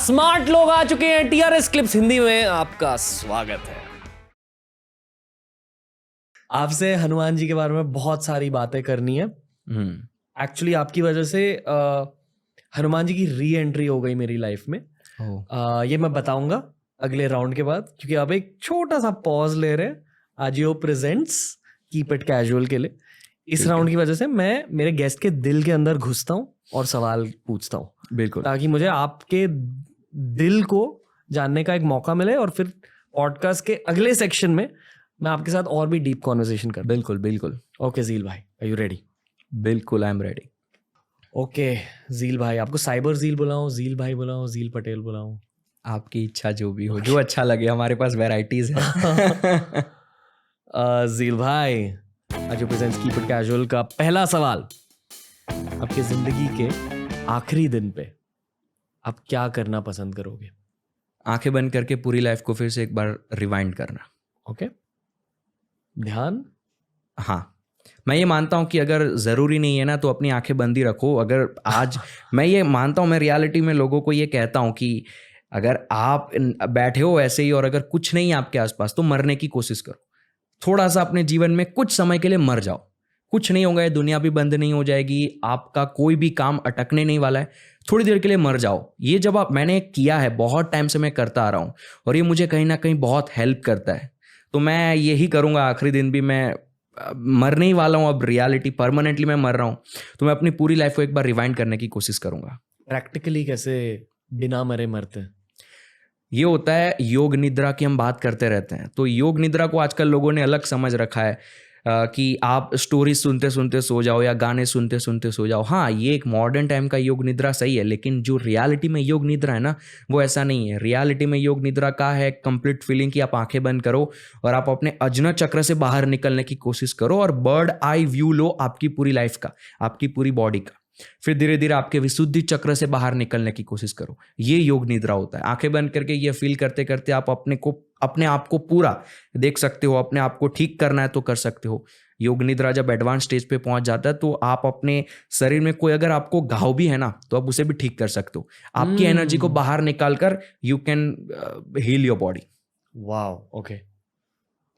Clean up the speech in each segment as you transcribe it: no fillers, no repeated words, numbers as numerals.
Smart लोग आ चुके हैं। टीआरएस क्लिप्स हिंदी में आपका स्वागत है। आपसे हनुमान जी के बारे में बहुत सारी बातें करनी है। एक्चुअली आपकी वजह से हनुमान जी की री एंट्री हो गई मेरी लाइफ में। ये मैं बताऊंगा अगले राउंड के बाद, क्योंकि अब एक छोटा सा पॉज ले रहे हैं Ajio presents keep it casual के लिए। इस राउंड की वजह से मैं मेरे गेस्ट के दिल के अंदर घुसता हूँ और सवाल पूछता हूँ, बिल्कुल, ताकि मुझे आपके दिल को जानने का एक मौका मिले और फिर पॉडकास्ट के अगले सेक्शन में मैं आपके साथ और भी डीप कॉन्वर्सेशन कर। बिल्कुल बिल्कुल। ओके ज़ील भाई, आर यू रेडी? बिल्कुल, I am ready. Okay zeal भाई, आपको साइबर ज़ील बुलाऊं, ज़ील भाई बुलाऊं, ज़ील पटेल बुलाऊं? आपकी इच्छा जो भी हो, जो अच्छा लगे, हमारे पास वैरायटीज है। ज़ील भाई, आज प्रेजेंट्स कीप इट कैजुअल का पहला सवाल, आपकी जिंदगी के आखिरी दिन पे आप क्या करना पसंद करोगे? आंखें बंद करके पूरी लाइफ को फिर से एक बार रिवाइंड करना। ओके, ध्यान। हाँ, मैं ये मानता हूँ कि अगर ज़रूरी नहीं है ना तो अपनी आंखें बंद ही रखो। अगर आज मैं ये मानता हूँ, मैं रियलिटी में लोगों को ये कहता हूँ कि अगर आप बैठे हो ऐसे ही और अगर कुछ नहीं है आपके आसपास तो मरने की कोशिश करो। थोड़ा सा अपने जीवन में कुछ समय के लिए मर जाओ। कुछ नहीं होगा, ये दुनिया भी बंद नहीं हो जाएगी, आपका कोई भी काम अटकने नहीं वाला है। थोड़ी देर के लिए मर जाओ। ये जब मैंने किया है, बहुत टाइम से मैं करता आ रहा हूँ और ये मुझे कहीं ना कहीं बहुत हेल्प करता है। तो मैं यही करूँगा। आखिरी दिन भी मैं मरने ही वाला हूँ, अब रियलिटी परमानेंटली मैं मर रहा हूँ, तो मैं अपनी पूरी लाइफ को एक बार रिवाइंड करने की कोशिश करूँगा। प्रैक्टिकली कैसे बिना मरे मरते? ये होता है योग निद्रा की हम बात करते रहते हैं, तो योग निद्रा को आजकल लोगों ने अलग समझ रखा है कि आप स्टोरी सुनते सुनते सो जाओ या गाने सुनते सुनते सो जाओ। हाँ, ये एक मॉडर्न टाइम का योग निद्रा सही है, लेकिन जो रियलिटी में योग निद्रा है ना, वो ऐसा नहीं है। रियलिटी में योग निद्रा का है कंप्लीट फीलिंग कि आप आंखें बंद करो और आप अपने अजनर चक्र से बाहर निकलने की कोशिश करो और बर्ड आई व्यू लो आपकी पूरी लाइफ का, आपकी पूरी बॉडी का। फिर धीरे धीरे आपके विशुद्धि चक्र से बाहर निकलने की कोशिश करो। ये योग निद्रा होता है। आंखें बंद करके ये फील करते करते आप अपने आप को पूरा देख सकते हो। अपने आप को ठीक करना है तो कर सकते हो। योग निद्रा जब एडवांस स्टेज पे पहुंच जाता है तो आप अपने शरीर में कोई अगर आपको घाव भी है ना तो आप उसे भी ठीक कर सकते हो। आपकी एनर्जी को बाहर निकाल कर you can heal your body. Wow, okay.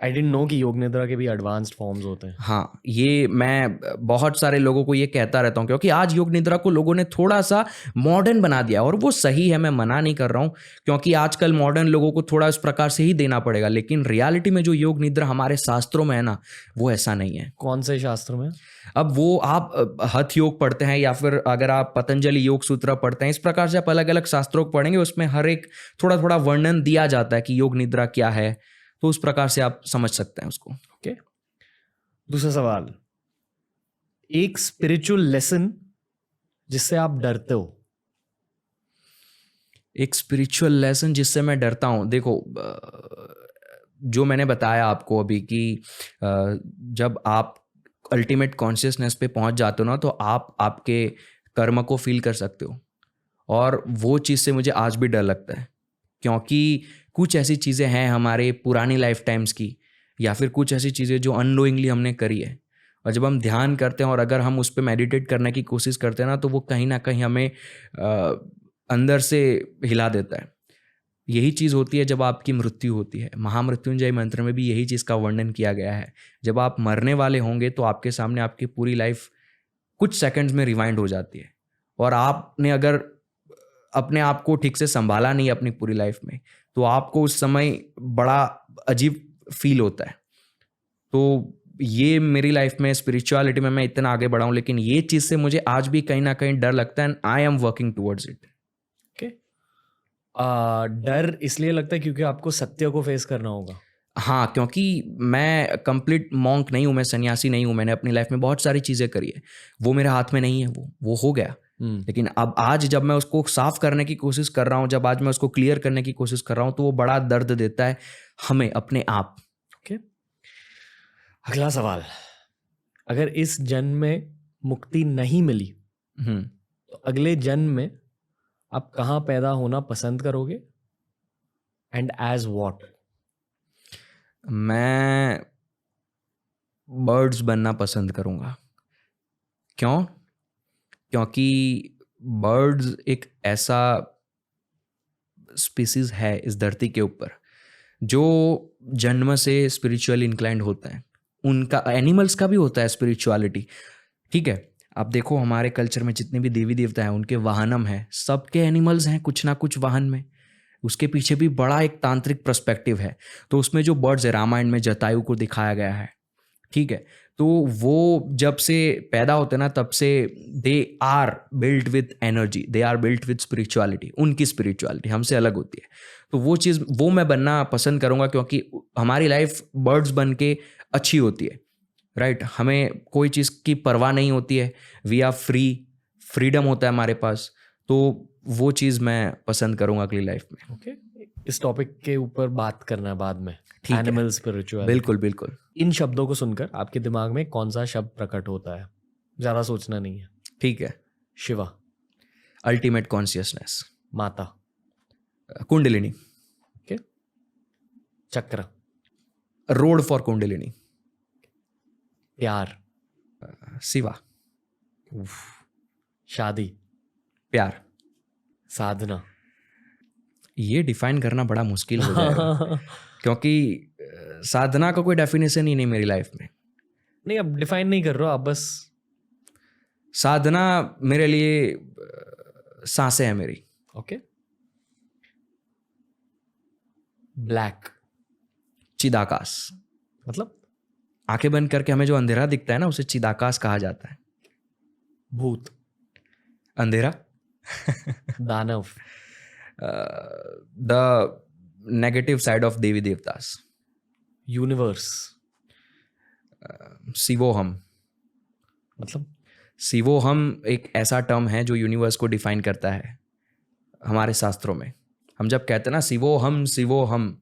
I didn't know कि योग निद्रा के भी एडवांस्ड फॉर्म्स होते हैं। हाँ, ये मैं बहुत सारे लोगों को ये कहता रहता हूँ, क्योंकि आज योग निद्रा को लोगों ने थोड़ा सा मॉडर्न बना दिया और वो सही है, मैं मना नहीं कर रहा हूँ, क्योंकि आजकल मॉडर्न लोगों को थोड़ा इस प्रकार से ही देना पड़ेगा। लेकिन रियलिटी में जो योग निद्रा हमारे शास्त्रों में है ना, वो ऐसा नहीं है। कौन से शास्त्र में? अब वो आप हठ योग पढ़ते हैं या फिर अगर आप पतंजलि योग सूत्र पढ़ते हैं, इस प्रकार से आप अलग अलग शास्त्रों को पढ़ेंगे, उसमें हर एक थोड़ा थोड़ा वर्णन दिया जाता है कि योग निद्रा क्या है, तो उस प्रकार से आप समझ सकते हैं उसको। ओके, दूसरा सवाल, एक स्पिरिचुअल लेसन जिससे आप डरते हो। एक स्पिरिचुअल लेसन जिससे मैं डरता हूँ, देखो जो मैंने बताया आपको अभी कि जब आप अल्टीमेट कॉन्शियसनेस पे पहुंच जाते हो ना, तो आप आपके कर्म को फील कर सकते हो। और वो चीज़ से मुझे आज भी डर लगता है, क्योंकि कुछ ऐसी चीज़ें हैं हमारे पुरानी लाइफ टाइम्स की, या फिर कुछ ऐसी चीज़ें जो अननोइंगली हमने करी है, और जब हम ध्यान करते हैं और अगर हम उस पर मेडिटेट करने की कोशिश करते हैं ना, तो वो कहीं ना कहीं हमें अंदर से हिला देता है। यही चीज़ होती है जब आपकी मृत्यु होती है। महामृत्युंजय मंत्र में भी यही चीज़ का वर्णन किया गया है। जब आप मरने वाले होंगे तो आपके सामने आपकी पूरी लाइफ कुछ सेकंड्स में रिवाइंड हो जाती है, और आपने अगर अपने आप को ठीक से संभाला नहीं अपनी पूरी लाइफ में, तो आपको उस समय बड़ा अजीब फील होता है। तो ये मेरी लाइफ में स्पिरिचुअलिटी में मैं इतना आगे बढ़ा हूँ, लेकिन ये चीज़ से मुझे आज भी कहीं ना कहीं डर लगता है, and I am working towards it. Okay, डर इसलिए लगता है क्योंकि आपको सत्य को फेस करना होगा। हाँ, क्योंकि मैं कंप्लीट मॉन्क नहीं हूँ, मैं सन्यासी नहीं हूँ। मैंने अपनी लाइफ में बहुत सारी चीज़ें करी है, वो मेरे हाथ में नहीं है, वो हो गया। लेकिन अब आज जब मैं उसको साफ करने की कोशिश कर रहा हूँ, जब आज मैं उसको क्लियर करने की कोशिश कर रहा हूँ, तो वो बड़ा दर्द देता है हमें अपने आप। ओके, अगला सवाल, अगर इस जन्म में मुक्ति नहीं मिली तो अगले जन्म में आप कहाँ पैदा होना पसंद करोगे, एंड एज व्हाट? मैं बर्ड्स बनना पसंद करूँगा। क्यों? क्योंकि बर्ड्स एक ऐसा स्पीसीज है इस धरती के ऊपर जो जन्म से स्पिरिचुअल इंक्लाइंड होता है, उनका, एनिमल्स का भी होता है स्पिरिचुअलिटी, ठीक है। आप देखो हमारे कल्चर में जितने भी देवी देवता हैं उनके वाहनम है, सबके एनिमल्स हैं कुछ ना कुछ वाहन में, उसके पीछे भी बड़ा एक तांत्रिक पर्सपेक्टिव है। तो उसमें जो बर्ड्स है, रामायण में जटायु को दिखाया गया है, ठीक है। तो वो जब से पैदा होते हैं ना तब से they are built with energy, they are built with spirituality, उनकी स्पिरिचुअलिटी हमसे अलग होती है। तो वो चीज़ वो मैं बनना पसंद करूँगा क्योंकि हमारी लाइफ बर्ड्स बन के अच्छी होती है, राइट। हमें कोई चीज़ की परवाह नहीं होती है, वी आर फ्री, फ्रीडम होता है हमारे पास। तो वो चीज़ मैं पसंद करूँगा अगली लाइफ में। ओके, इस टॉपिक के ऊपर बात करना है बाद में, ठीक है। Animal spirituality. बिल्कुल बिल्कुल। इन शब्दों को सुनकर आपके दिमाग में कौन सा शब्द प्रकट होता है? ज़्यादा सोचना नहीं है। ठीक है। शिवा। Ultimate consciousness. माता। कुंडलिनी। ओके। चक्र। रोड फॉर कुंडलिनी। प्यार। शिवा। शादी। प्यार। साधना। ये डिफाइन करना बड़ा मुश्किल हो जाएगा क्योंकि साधना का कोई डेफिनेशन ही नहीं मेरी लाइफ में। नहीं, अब डिफाइन नहीं कर रहे हो आप, बस साधना मेरे लिए सांसें हैं मेरी। ओके। ब्लैक। चिदाकाश। मतलब आंखें बंद करके हमें जो अंधेरा दिखता है ना उसे चिदाकाश कहा जाता है। भूत। अंधेरा। दानव। द नेगेटिव साइड ऑफ देवी देवतास। यूनिवर्स। शिवोहम। मतलब शिवोहम एक ऐसा टर्म है जो यूनिवर्स को डिफाइन करता है हमारे शास्त्रों में। हम जब कहते हैं ना शिवोहम शिवोहम,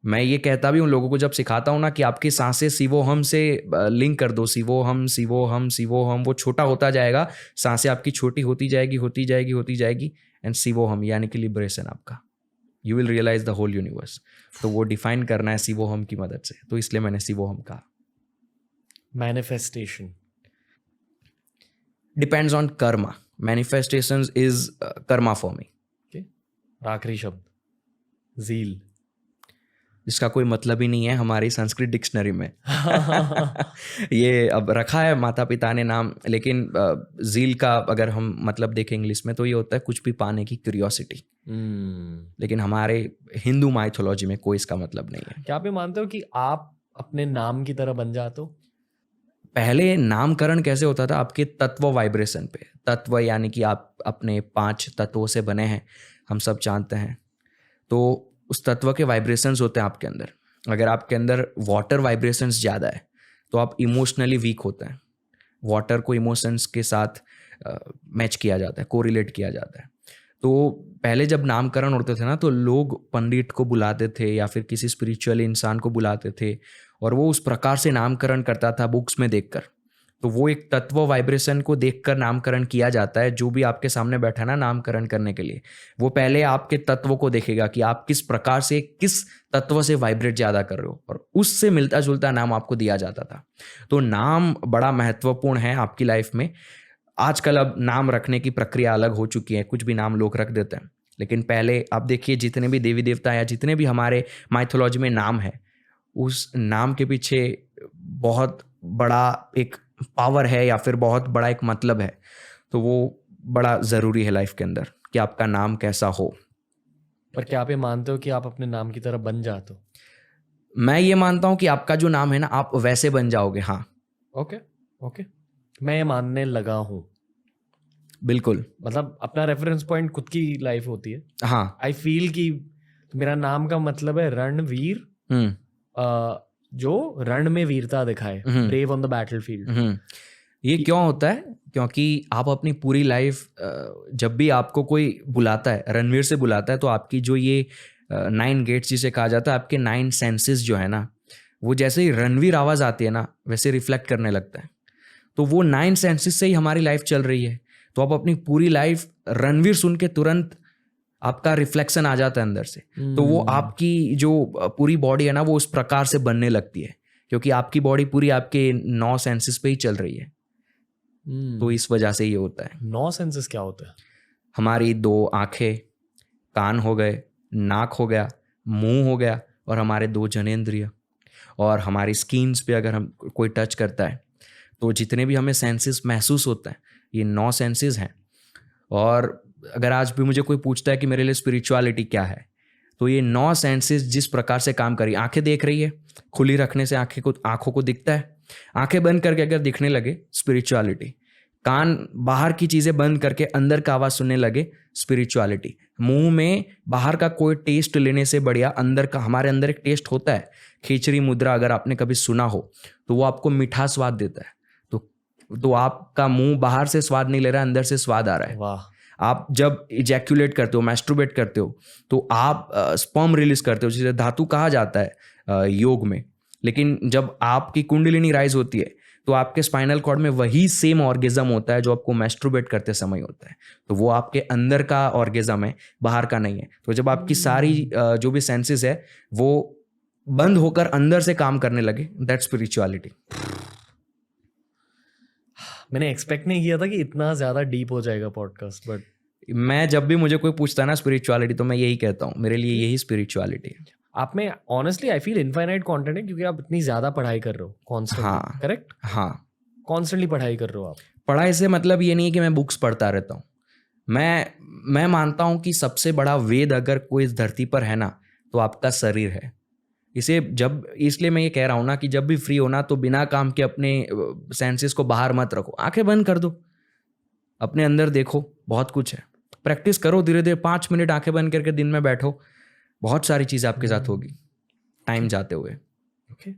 मैं ये कहता भी उन लोगों को जब सिखाता हूँ ना कि आपकी सांसें शिवोहम से लिंक कर दो, शिवोहम शिवोहम शिवोहम, वो छोटा होता जाएगा, सांसें आपकी छोटी होती जाएगी होती जाएगी होती जाएगी, एंड शिवोहम यानी कि लिबरेशन आपका, you will realise the whole universe. तो वो डिफाइन करना है शिवोहम की मदद से, तो इसलिए मैंने शिवोहम कहा। Manifestation. Depends on Karma, manifestations is Karma for me. आखिरी शब्द ज़ील। जिसका कोई मतलब ही नहीं है हमारी संस्कृत डिक्शनरी में ये अब रखा है माता पिता ने नाम, लेकिन ज़ील का अगर हम मतलब देखें इंग्लिश में तो ये होता है कुछ भी पाने की क्यूरियोसिटी। लेकिन हमारे हिंदू माइथोलॉजी में कोई इसका मतलब नहीं है। क्या आप ये मानते हो कि आप अपने नाम की तरह बन जाते हो? पहले नामकरण कैसे होता था? आपके तत्व वाइब्रेशन पे, तत्व यानी कि आप अपने 5 तत्वों से बने हैं, हम सब जानते हैं। तो उस तत्व के वाइब्रेशंस होते हैं आपके अंदर। अगर आपके अंदर वाटर वाइब्रेशंस ज़्यादा है तो आप इमोशनली वीक होते हैं। वाटर को इमोशंस के साथ मैच किया जाता है, कोरिलेट किया जाता है। तो पहले जब नामकरण होते थे ना तो लोग पंडित को बुलाते थे या फिर किसी स्पिरिचुअल इंसान को बुलाते थे और वो उस प्रकार से नामकरण करता था बुक्स में देखकर। तो वो एक तत्व वाइब्रेशन को देखकर नामकरण किया जाता है। जो भी आपके सामने बैठा ना नामकरण करने के लिए, वो पहले आपके तत्व को देखेगा कि आप किस प्रकार से, किस तत्व से वाइब्रेट ज़्यादा कर रहे हो, और उससे मिलता जुलता नाम आपको दिया जाता था। तो नाम बड़ा महत्वपूर्ण है आपकी लाइफ में। आजकल अब नाम रखने की प्रक्रिया अलग हो चुकी है, कुछ भी नाम लोग रख देते हैं, लेकिन पहले आप देखिए जितने भी देवी देवता या जितने भी हमारे माइथोलॉजी में नाम है, उस नाम के पीछे बहुत बड़ा एक पावर है या फिर बहुत बड़ा एक मतलब है। तो वो बड़ा ज़रूरी है लाइफ के अंदर कि आपका नाम कैसा हो। पर क्या आप ये मानते हो कि आप अपने नाम की तरह बन जाते हो? मैं ये मानता हूँ कि आपका जो नाम है ना आप वैसे बन जाओगे। हाँ, ओके ओके, मैं ये मानने लगा हूँ। बिल्कुल, मतलब अपना रेफरेंस पॉइंट खुद की लाइफ होती है। हाँ, आई फील कि मेरा नाम का मतलब है रणवीर, जो रण में वीरता दिखाए, ब्रेव ऑन द बैटलफील्ड। ये क्यों होता है? क्योंकि आप अपनी पूरी लाइफ जब भी आपको कोई बुलाता है, रणवीर से बुलाता है, तो आपकी जो ये 9 गेट्स जिसे कहा जाता है, आपके 9 सेंसेस जो है ना, वो जैसे ही रणवीर आवाज़ आती है ना वैसे रिफ्लेक्ट करने लगता है। तो वो 9 सेंसेस से ही हमारी लाइफ चल रही है। तो आप अपनी पूरी लाइफ रणवीर सुन के तुरंत आपका रिफ्लेक्शन आ जाता है अंदर से। तो वो आपकी जो पूरी बॉडी है ना वो उस प्रकार से बनने लगती है, क्योंकि आपकी बॉडी पूरी आपके 9 सेंसेस पे ही चल रही है। तो इस वजह से ये होता है। 9 सेंसेस क्या होता है? हमारी 2 आंखें, कान हो गए, नाक हो गया, मुंह हो गया, और हमारे 2 जनेंद्रिय, और हमारी स्किन्स पे अगर हम कोई टच करता है तो जितने भी हमें सेंसेस महसूस होता है, ये 9 सेंसेस हैं। और अगर आज भी मुझे कोई पूछता है कि मेरे लिए स्पिरिचुअलिटी क्या है, तो ये 9 सेंसेस जिस प्रकार से काम करी, आंखें देख रही है, खुली रखने से आंखों को दिखता है, आंखें बंद करके अगर दिखने लगे स्पिरिचुअलिटी, कान बाहर की चीज़ें बंद करके अंदर का आवाज़ सुनने लगे स्पिरिचुअलिटी, मुंह में बाहर का कोई टेस्ट लेने से बढ़िया अंदर का, हमारे अंदर एक टेस्ट होता है, खिचड़ी मुद्रा अगर आपने कभी सुना हो तो वो आपको मीठा स्वाद देता है। तो आपका मुंह बाहर से स्वाद नहीं ले रहा है, अंदर से स्वाद आ रहा है। वाह। आप जब इजैक्यूलेट करते हो, मैस्ट्रुबेट करते हो, तो आप स्पर्म रिलीज करते हो, जिसे धातु कहा जाता है योग में। लेकिन जब आपकी कुंडलिनी राइज होती है तो आपके स्पाइनल कॉर्ड में वही सेम ऑर्गेजम होता है जो आपको मैस्ट्रुबेट करते समय होता है। तो वो आपके अंदर का ऑर्गेजम है, बाहर का नहीं है। तो जब आपकी सारी जो भी सेंसेस है वो बंद होकर अंदर से काम करने लगे, दैट्स स्पिरिचुअलिटी। मैंने एक्सपेक्ट नहीं किया था कि इतना ज़्यादा डीप हो जाएगा पॉडकास्ट, बट मैं जब भी मुझे कोई पूछता है ना स्पिरिचुअलिटी, तो मैं यही कहता हूँ, मेरे लिए यही स्पिरिचुअलिटी है। आप में honestly I feel infinite content है, क्योंकि आप इतनी ज़्यादा पढ़ाई कर रहे हो कॉन्स्टेंटली। हाँ, करेक्ट। हाँ, कॉन्स्टेंटली पढ़ाई कर रहे हो आप। पढ़ाई से मतलब ये नहीं है कि मैं बुक्स पढ़ता रहता हूँ। मैं मानता हूँ कि सबसे बड़ा वेद अगर कोई इस धरती पर है ना, तो आपका शरीर है। इसलिए मैं ये कह रहा हूँ ना कि जब भी फ्री हो ना, तो बिना काम के अपने सेंसेस को बाहर मत रखो, आंखें बंद कर दो, अपने अंदर देखो, बहुत कुछ है। प्रैक्टिस करो धीरे धीरे, 5 मिनट आंखें बंद करके दिन में बैठो, बहुत सारी चीज़ आपके साथ होगी टाइम जाते हुए। ओके।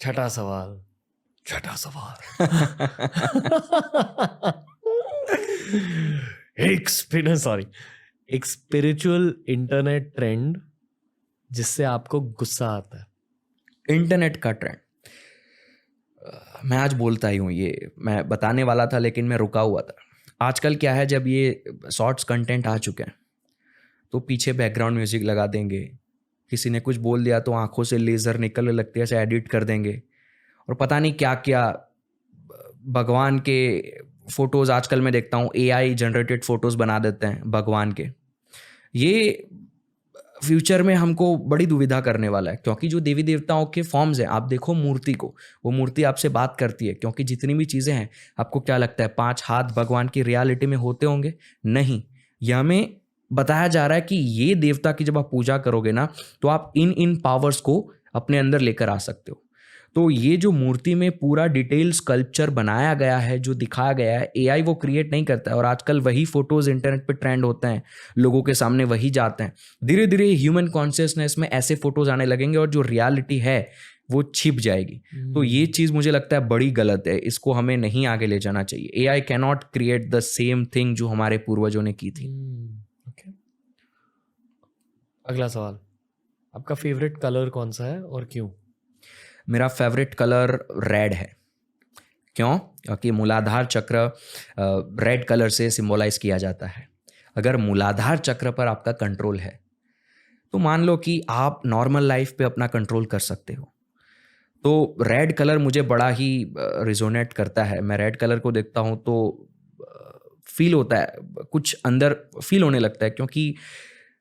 छठा सवाल। एक स्पिरिचुअल इंटरनेट ट्रेंड जिससे आपको गुस्सा आता है। इंटरनेट का ट्रेंड मैं आज बोलता ही हूँ, ये मैं बताने वाला था लेकिन मैं रुका हुआ था। आजकल क्या है, जब ये शॉर्ट्स कंटेंट आ चुके हैं तो पीछे बैकग्राउंड म्यूजिक लगा देंगे, किसी ने कुछ बोल दिया तो आंखों से लेज़र निकलने लगते हैं, ऐसे एडिट कर देंगे, और पता नहीं क्या क्या। भगवान के फोटोज़ आजकल मैं देखता हूँ AI जनरेटेड फोटोज़ बना देते हैं भगवान के। ये फ्यूचर में हमको बड़ी दुविधा करने वाला है, क्योंकि जो देवी देवताओं के फॉर्म्स हैं, आप देखो मूर्ति को, वो मूर्ति आपसे बात करती है, क्योंकि जितनी भी चीज़ें हैं, आपको क्या लगता है 5 हाथ भगवान की रियलिटी में होते होंगे? नहीं। यह हमें बताया जा रहा है कि ये देवता की जब आप पूजा करोगे ना, तो आप इन पावर्स को अपने अंदर लेकर आ सकते हो। तो ये जो मूर्ति में पूरा डिटेल स्कल्पचर बनाया गया है, जो दिखाया गया है, AI वो क्रिएट नहीं करता है, और आजकल वही फोटोज इंटरनेट पे ट्रेंड होते हैं, लोगों के सामने वही जाते हैं। धीरे धीरे ह्यूमन कॉन्शियसनेस में ऐसे फोटोज आने लगेंगे और जो रियलिटी है वो छिप जाएगी। तो ये चीज़ मुझे लगता है बड़ी गलत है, इसको हमें नहीं आगे ले जाना चाहिए। AI cannot create the same thing जो हमारे पूर्वजों ने की थी। अगला सवाल, आपका फेवरेट कलर कौन सा है और क्यों? मेरा फेवरेट कलर रेड है। क्यों? क्योंकि मूलाधार चक्र रेड कलर से सिंबलाइज किया जाता है। अगर मूलाधार चक्र पर आपका कंट्रोल है तो मान लो कि आप नॉर्मल लाइफ पे अपना कंट्रोल कर सकते हो। तो रेड कलर मुझे बड़ा ही रिजोनेट करता है। मैं रेड कलर को देखता हूँ तो फील होता है, कुछ अंदर फील होने लगता है, क्योंकि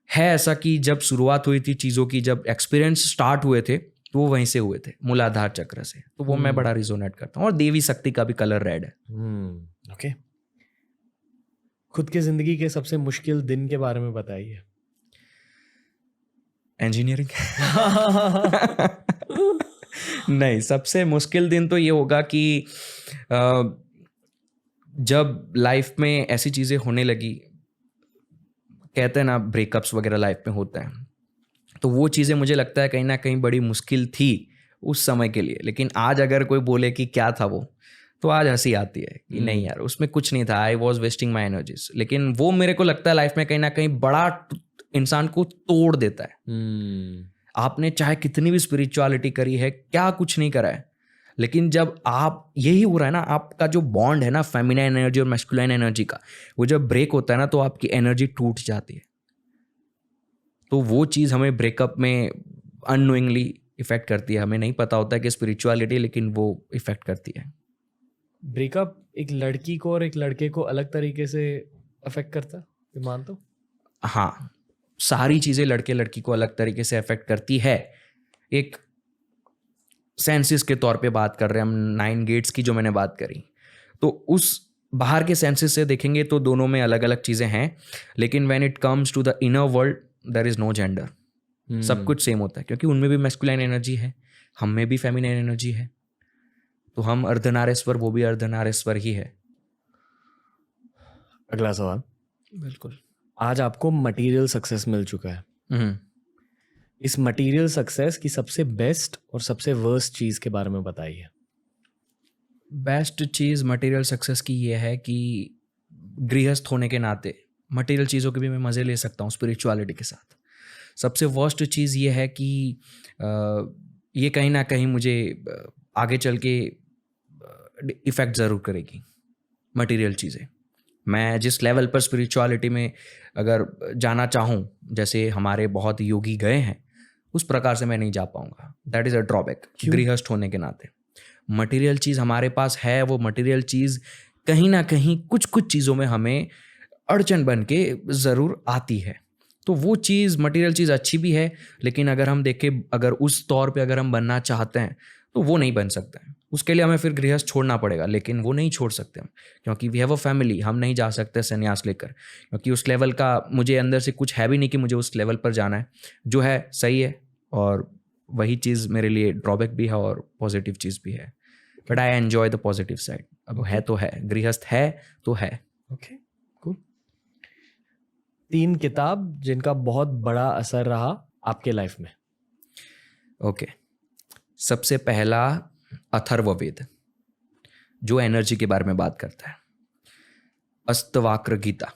है ऐसा कि जब शुरुआत हुई थी चीज़ों की, जब एक्सपीरियंस स्टार्ट हुए थे तो वो वहीं से हुए थे, मूलाधार चक्र से। तो वो मैं बड़ा रिजोनेट करता हूँ। और देवी शक्ति का भी कलर रेड है। ओके। खुद के जिंदगी के सबसे मुश्किल दिन के बारे में बताइए। इंजीनियरिंग नहीं, सबसे मुश्किल दिन तो ये होगा कि जब लाइफ में ऐसी चीज़ें होने लगी, कहते हैं ना ब्रेकअप्स वगैरह लाइफ में होते हैं, तो वो चीज़ें मुझे लगता है कहीं ना कहीं बड़ी मुश्किल थी उस समय के लिए। लेकिन आज अगर कोई बोले कि क्या था वो, तो आज हंसी आती है कि नहीं यार, उसमें कुछ नहीं था, I was wasting my energies. लेकिन वो मेरे को लगता है लाइफ में कहीं ना कहीं बड़ा इंसान को तोड़ देता है। आपने चाहे कितनी भी स्पिरिचुअलिटी करी है, क्या कुछ नहीं करा है, लेकिन जब आप, यही हो रहा है ना, आपका जो बॉन्ड है ना फेमिनाइन एनर्जी और मैस्कुलाइन एनर्जी का, वो जब ब्रेक होता है ना तो आपकी एनर्जी टूट जाती है। तो वो चीज़ हमें ब्रेकअप में अननोइंगली इफेक्ट करती है। हमें नहीं पता होता है कि स्पिरिचुअलिटी, लेकिन वो इफेक्ट करती है। ब्रेकअप एक लड़की को और एक लड़के को अलग तरीके से अफेक्ट करता है, मानते हो? हाँ, सारी चीज़ें लड़के लड़की को अलग तरीके से अफेक्ट करती है। एक सेंसेस के तौर पे बात कर रहे हैं हम, 9 गेट्स की जो मैंने बात करी, तो उस बाहर के सेंसेस से देखेंगे तो दोनों में अलग अलग चीज़ें हैं, लेकिन when it comes to the inner world there is no gender. सब कुछ सेम होता है, क्योंकि उनमें भी मैस्कुलाइन एनर्जी है, हम में भी फेमिनाइन एनर्जी है, तो हम अर्धनारेश्वर, वो भी अर्धनारेश्वर ही है। अगला सवाल। बिल्कुल। आज आपको मटेरियल सक्सेस मिल चुका है, इस मटेरियल सक्सेस की सबसे बेस्ट और सबसे वर्स्ट चीज़ के बारे में बताइए। बेस्ट चीज़ मटेरियल सक्सेस की ये है कि गृहस्थ होने के नाते मटेरियल चीज़ों के भी मैं मज़े ले सकता हूँ स्पिरिचुअलिटी के साथ। सबसे वर्स्ट चीज़ ये है कि ये कहीं ना कहीं मुझे आगे चल के इफ़ेक्ट ज़रूर करेगी मटेरियल चीज़ें। मैं जिस लेवल पर स्पिरिचुअलिटी में अगर जाना चाहूँ, जैसे हमारे बहुत योगी गए हैं, उस प्रकार से मैं नहीं जा पाऊँगा। दैट इज़ अ ड्रॉबैक गृहस्थ होने के नाते। मटेरियल चीज़ हमारे पास है, वो मटेरियल चीज़ कहीं ना कहीं कुछ कुछ चीज़ों में हमें अड़चन बन के ज़रूर आती है। तो वो चीज़ मटेरियल चीज़ अच्छी भी है, लेकिन अगर हम देखें, अगर उस तौर पे अगर हम बनना चाहते हैं तो वो नहीं बन सकते हैं। उसके लिए हमें फिर गृहस्थ छोड़ना पड़ेगा, लेकिन वो नहीं छोड़ सकते हम, क्योंकि वी हैव अ फैमिली। हम नहीं जा सकते संन्यास लेकर, क्योंकि उस लेवल का मुझे अंदर से कुछ है भी नहीं कि मुझे उस लेवल पर जाना है। जो है सही है, और वही चीज़ मेरे लिए ड्रॉबैक भी है और पॉजिटिव चीज़ भी है। But I enjoy the positive side. अब है तो है, गृहस्थ है तो है। Okay, cool. 3 किताब जिनका बहुत बड़ा असर रहा आपके लाइफ में। ओके, सबसे पहला अथर्ववेद, जो एनर्जी के बारे में बात करता है, अस्तवाक्र गीता,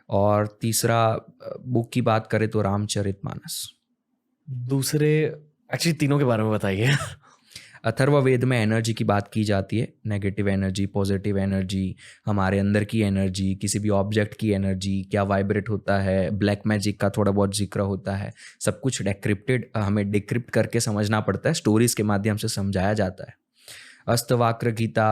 और तीसरा बुक की बात करें तो रामचरितमानस। दूसरे एक्चुअली तीनों के बारे में बताइए। अथर्ववेद में एनर्जी की बात की जाती है, नेगेटिव एनर्जी, पॉजिटिव एनर्जी, हमारे अंदर की एनर्जी, किसी भी ऑब्जेक्ट की एनर्जी, क्या वाइब्रेट होता है, ब्लैक मैजिक का थोड़ा बहुत जिक्र होता है। सब कुछ डेक्रिप्टेड, हमें डिक्रिप्ट करके समझना पड़ता है, स्टोरीज के माध्यम से समझाया जाता है। अस्तवाक्र गीता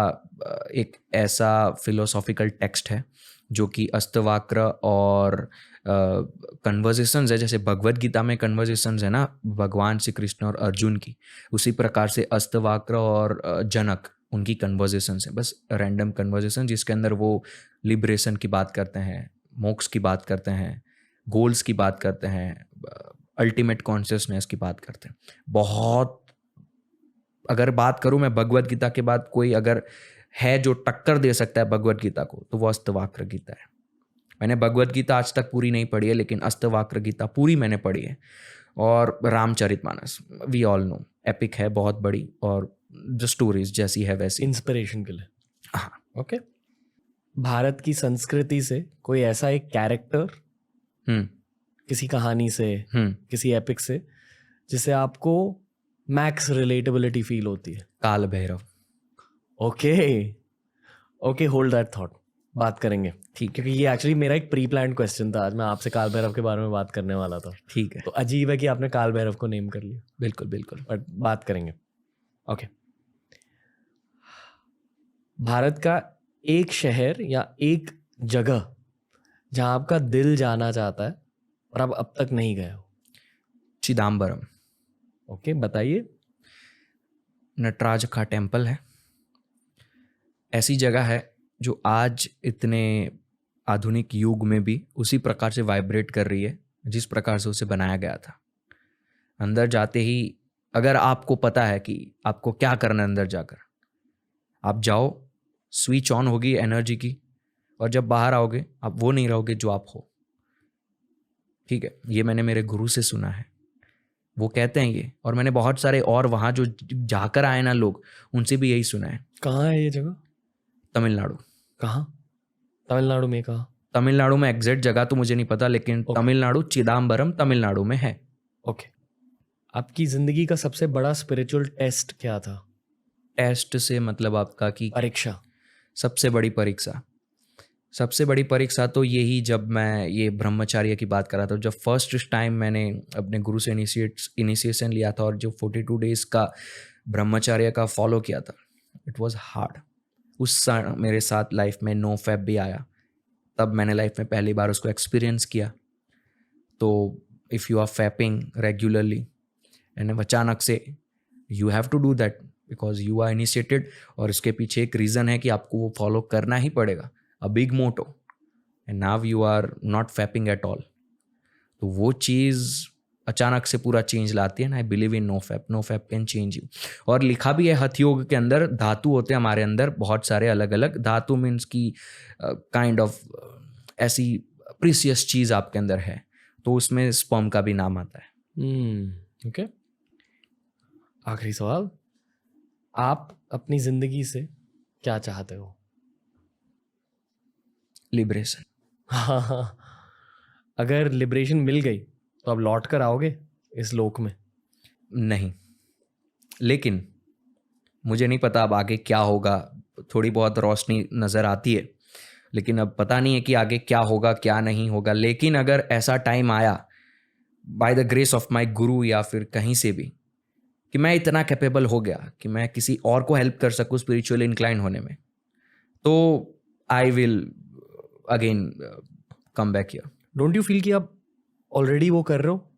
एक ऐसा फिलोसॉफिकल टेक्स्ट है जो कि अस्तवाक्र और कन्वर्जेशंस है। जैसे भगवद गीता में कन्वर्जेशंस है ना, भगवान श्री कृष्ण और अर्जुन की, उसी प्रकार से अस्तवाक्र और जनक, उनकी कन्वर्जेशंस है, बस रैंडम कन्वर्जेशन, जिसके अंदर वो लिबरेशन की बात करते हैं, मोक्ष की बात करते हैं, गोल्स की बात करते हैं, अल्टीमेट कॉन्शियसनेस की बात करते हैं। बहुत, अगर बात करूं मैं भगवद गीता के बाद कोई अगर है जो टक्कर दे सकता है भगवद गीता को, तो वो अस्तवाक्र गीता है। मैंने भगवद गीता आज तक पूरी नहीं पढ़ी है, लेकिन अस्तवाक्र गीता पूरी मैंने पढ़ी है। और Ramcharitmanas, we all know, epic है, बहुत बड़ी, और जो स्टोरीज जैसी है वैसी, इंस्पिरेशन के लिए। हाँ। ओके, भारत की संस्कृति से कोई ऐसा एक कैरेक्टर किसी कहानी से, किसी एपिक से, जिससे आपको मैक्स रिलेटेबिलिटी फील होती है। काल Bhairav. Okay okay, hold that thought, बात करेंगे। ठीक है, क्योंकि ये एक्चुअली मेरा एक प्री प्लान्ड क्वेश्चन था। आज मैं आपसे काल भैरव के बारे में बात करने वाला था। ठीक है, तो अजीब है कि आपने काल भैरव को नेम कर लिया। बिल्कुल बिल्कुल, बट बात करेंगे। ओके, भारत का एक शहर या एक जगह जहां आपका दिल जाना चाहता है और आप अब तक नहीं गए हो। चिदम्बरम। ओके, बताइए। नटराज का टेम्पल है, ऐसी जगह है जो आज इतने आधुनिक युग में भी उसी प्रकार से वाइब्रेट कर रही है जिस प्रकार से उसे बनाया गया था। अंदर जाते ही अगर आपको पता है कि आपको क्या करना है, अंदर जाकर आप जाओ, स्विच ऑन होगी एनर्जी की, और जब बाहर आओगे आप वो नहीं रहोगे जो आप हो। ठीक है, ये मैंने मेरे गुरु से सुना है, वो कहते हैं ये, और मैंने बहुत सारे और वहाँ जो जाकर आए ना लोग, उनसे भी यही सुना है। कहाँ है ये जगह? तमिलनाडु। कहाँ? तमिलनाडु में कहाँ? तमिलनाडु में एग्जैक्ट जगह तो मुझे नहीं पता, लेकिन तमिलनाडु, चिदम्बरम तमिलनाडु में है। ओके, आपकी जिंदगी का सबसे बड़ा स्पिरिचुअल टेस्ट क्या था? टेस्ट से मतलब आपका कि परीक्षा? सबसे बड़ी परीक्षा, सबसे बड़ी परीक्षा तो यही, जब मैं ये ब्रह्मचार्य की बात कर रहा था, जब फर्स्ट टाइम मैंने अपने गुरु से इनिशिएशन लिया था और जो 42 डेज का ब्रह्मचार्य का फॉलो किया था, इट वाज हार्ड। उस समय मेरे साथ लाइफ में नो फैब भी आया, तब मैंने लाइफ में पहली बार उसको एक्सपीरियंस किया। तो if you are fapping regularly and अचानक से you have to do that because you are initiated, और इसके पीछे एक रीज़न है कि आपको वो फॉलो करना ही पड़ेगा, a big motto, and now you are not fapping at all. तो वो चीज़ अचानक से पूरा चेंज लाती है ना। I believe in no fap can change you. और लिखा भी है हठयोग के अंदर, धातु होते हैं हमारे अंदर बहुत सारे अलग अलग। धातु मीन्स की काइंड ऑफ ऐसी प्रीसियस चीज़ आपके अंदर है, तो उसमें स्पर्म का भी नाम आता है। ओके, आखिरी सवाल, आप अपनी जिंदगी से क्या चाहते हो? लिबरेशन। हाँ, अगर लिबरेशन मिल गई तो आप लौट कर आओगे इस लोक में? नहीं, लेकिन मुझे नहीं पता अब आगे क्या होगा। थोड़ी बहुत रोशनी नज़र आती है, लेकिन अब पता नहीं है कि आगे क्या होगा क्या नहीं होगा। लेकिन अगर ऐसा टाइम आया by the grace of my गुरु या फिर कहीं से भी कि मैं इतना कैपेबल हो गया कि मैं किसी और को हेल्प कर सकूं स्पिरिचुअली इंक्लाइन होने में, तो I will again come back here. Don't you feel कि आप ऑलरेडी वो कर रहे हो?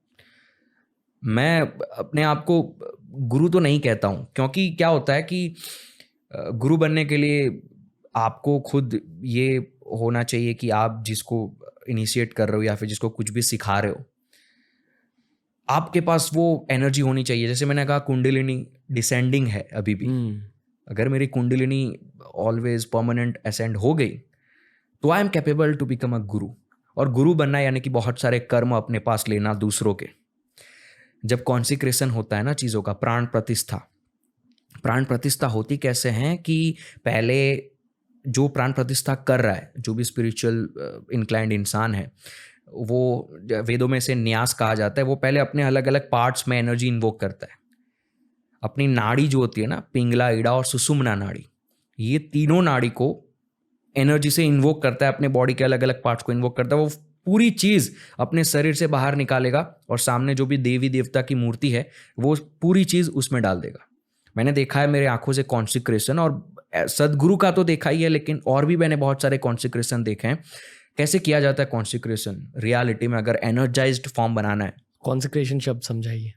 मैं अपने आप को गुरु तो नहीं कहता हूँ, क्योंकि क्या होता है कि गुरु बनने के लिए आपको खुद ये होना चाहिए कि आप जिसको इनिशिएट कर रहे हो या फिर जिसको कुछ भी सिखा रहे हो, आपके पास वो एनर्जी होनी चाहिए। जैसे मैंने कहा कुंडलिनी डिसेंडिंग है अभी भी। अगर मेरी कुंडलिनी ऑलवेज परमानेंट असेंड हो गई तो I am capable to become a guru. और गुरु बनना यानी कि बहुत सारे कर्म अपने पास लेना दूसरों के। जब कॉन्सिक्रेशन होता है ना चीज़ों का, प्राण प्रतिष्ठा होती कैसे हैं कि पहले जो प्राण प्रतिष्ठा कर रहा है, जो भी स्पिरिचुअल इंक्लाइंड इंसान है, वो वेदों में से न्यास कहा जाता है, वो पहले अपने अलग अलग पार्ट्स में एनर्जी इन्वोक करता है। अपनी नाड़ी जो होती है ना, पिंगला, ईड़ा और सुषुम्ना नाड़ी, ये तीनों नाड़ी को एनर्जी से इन्वोक करता है, अपने बॉडी के अलग अलग पार्ट्स को इन्वोक करता है। वो पूरी चीज़ अपने शरीर से बाहर निकालेगा और सामने जो भी देवी देवता की मूर्ति है वो पूरी चीज़ उसमें डाल देगा। मैंने देखा है मेरे आंखों से कॉन्सिक्रेशन, और सदगुरु का तो देखा ही है, लेकिन और भी मैंने बहुत सारे कॉन्सिक्रेशन देखे हैं। कैसे किया जाता है कॉन्सिक्रेशन रियलिटी में, अगर एनर्जाइज्ड फॉर्म बनाना है। कॉन्सिक्रेशन शब्द समझाइए।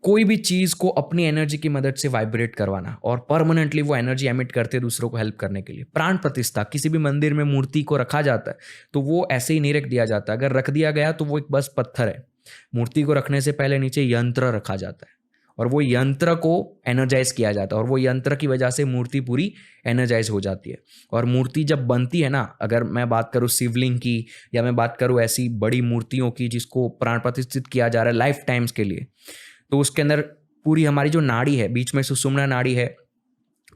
कोई भी चीज़ को अपनी एनर्जी की मदद से वाइब्रेट करवाना और परमानेंटली वो एनर्जी एमिट करते दूसरों को हेल्प करने के लिए। प्राण प्रतिष्ठा, किसी भी मंदिर में मूर्ति को रखा जाता है तो वो ऐसे ही नहीं रख दिया जाता। अगर रख दिया गया तो वो एक बस पत्थर है। मूर्ति को रखने से पहले नीचे यंत्र रखा जाता है और वो यंत्र को एनर्जाइज किया जाता है, और वो यंत्र की वजह से मूर्ति पूरी एनर्जाइज हो जाती है। और मूर्ति जब बनती है ना, अगर मैं बात करूँ शिवलिंग की या मैं बात करूँ ऐसी बड़ी मूर्तियों की जिसको प्राण प्रतिष्ठित किया जा रहा है लाइफ टाइम्स के लिए, तो उसके अंदर पूरी हमारी जो नाड़ी है, बीच में सुषुम्ना नाड़ी है,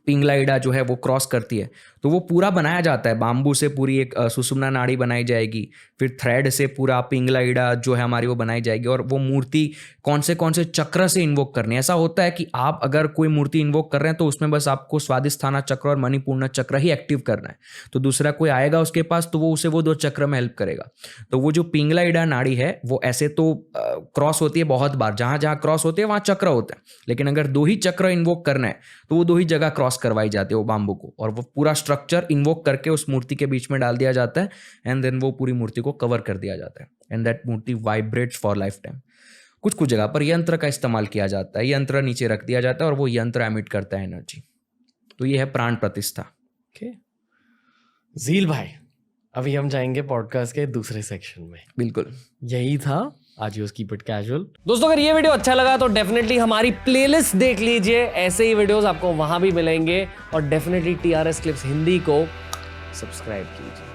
पिंगला ईड़ा जो है वो क्रॉस करती है, तो वो पूरा बनाया जाता है। बाम्बू से पूरी एक सुषुम्ना नाड़ी बनाई जाएगी, फिर थ्रेड से पूरा पिंगला ईड़ा जो है हमारी वो बनाई जाएगी। और वो मूर्ति कौन से चक्र से इन्वोक करनी है। ऐसा होता है कि आप अगर कोई मूर्ति इन्वोक कर रहे हैं तो उसमें बस आपको स्वादिष्ठाना चक्र और मणिपूर्ण चक्र ही एक्टिव करना है, तो दूसरा कोई आएगा उसके पास तो वो उसे वो 2 चक्र में हेल्प करेगा। तो वो जो पिंगला ईड़ा नाड़ी है वो ऐसे तो क्रॉस होती है बहुत बार, जहाँ जहाँ क्रॉस होती है वहाँ चक्र होता है, लेकिन अगर 2 ही चक्र इन्वोक करना है तो वो 2 ही जगह क्रॉस करवाई जाती है वो बाम्बू को, और वो पूरा स्ट्रक्चर इन्वोक करके उस मूर्ति के बीच में डाल दिया जाता है, एंड देन वो पूरी मूर्ति को कवर कर दिया जाता है, and that murti vibrates for lifetime. कुछ जगह पर यंत्र का इस्तेमाल किया जाता है, यंत्र नीचे रख दिया जाता है और वो यंत्र एमिट करता है एनर्जी। तो ये है प्राण प्रतिष्ठा। ओके झील भाई, अभी हम जाएंगे पॉडकास्ट के दूसरे सेक्शन में। बिल्कुल, यही था आज यूज कीप इट कैजुअल। दोस्तों अगर ये वीडियो अच्छा लगा तो डेफिनेटली हमारी प्लेलिस्ट देख लीजिए, ऐसे ही वीडियोस आपको वहां भी मिलेंगे, और डेफिनेटली TRS क्लिप्स हिंदी को सब्सक्राइब कीजिए।